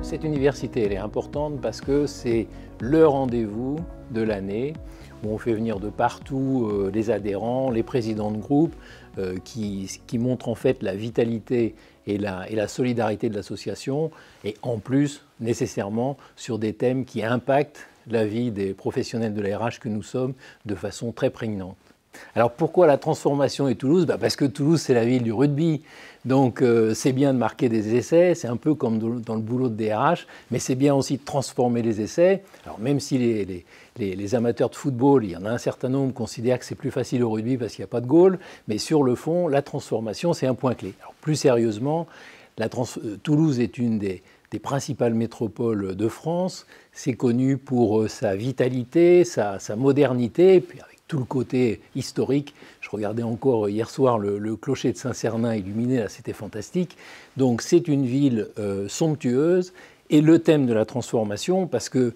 Cette université, elle est importante parce que c'est le rendez-vous de l'année où on fait venir de partout les adhérents, les présidents de groupe, qui montrent en fait la vitalité et la solidarité de l'association, et en plus, nécessairement, sur des thèmes qui impactent la vie des professionnels de la RH que nous sommes de façon très prégnante. Alors pourquoi la transformation et Toulouse? Parce que Toulouse, c'est la ville du rugby. Donc c'est bien de marquer des essais, c'est un peu comme dans le boulot de DRH, mais c'est bien aussi de transformer les essais. Alors même si les amateurs de football, il y en a un certain nombre, considèrent que c'est plus facile au rugby parce qu'il n'y a pas de goal, mais sur le fond, la transformation, c'est un point clé. Alors plus sérieusement, Toulouse est une des principales métropoles de France. C'est connu pour sa vitalité, sa modernité, et puis avec tout le côté historique. Je regardais encore hier soir le clocher de Saint-Cernin illuminé, là c'était fantastique. Donc c'est une ville somptueuse, et le thème de la transformation, parce que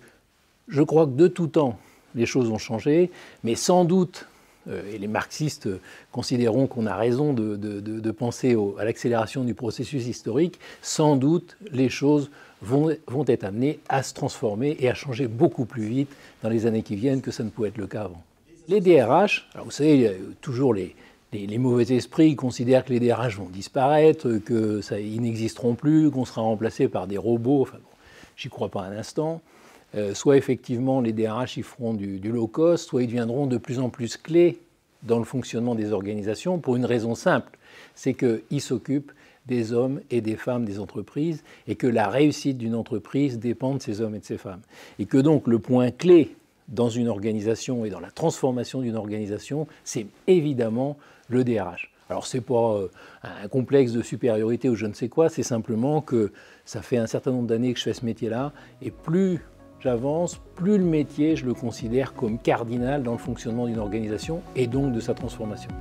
je crois que de tout temps, les choses ont changé, mais sans doute, et les marxistes considéreront qu'on a raison de penser à l'accélération du processus historique, sans doute les choses vont être amenées à se transformer et à changer beaucoup plus vite dans les années qui viennent que ça ne pouvait être le cas avant. Les DRH, alors vous savez, il y a toujours les mauvais esprits considèrent que les DRH vont disparaître, qu'ils n'existeront plus, qu'on sera remplacé par des robots. Enfin bon, j'y crois pas un instant. Soit effectivement les DRH ils feront du low cost, soit ils deviendront de plus en plus clés dans le fonctionnement des organisations pour une raison simple, c'est qu'ils s'occupent des hommes et des femmes des entreprises, et que la réussite d'une entreprise dépend de ces hommes et de ces femmes. Et que donc le point clé dans une organisation et dans la transformation d'une organisation, c'est évidemment le DRH. Alors ce n'est pas un complexe de supériorité ou je ne sais quoi, c'est simplement que ça fait un certain nombre d'années que je fais ce métier-là, et plus j'avance, plus le métier, je le considère comme cardinal dans le fonctionnement d'une organisation et donc de sa transformation.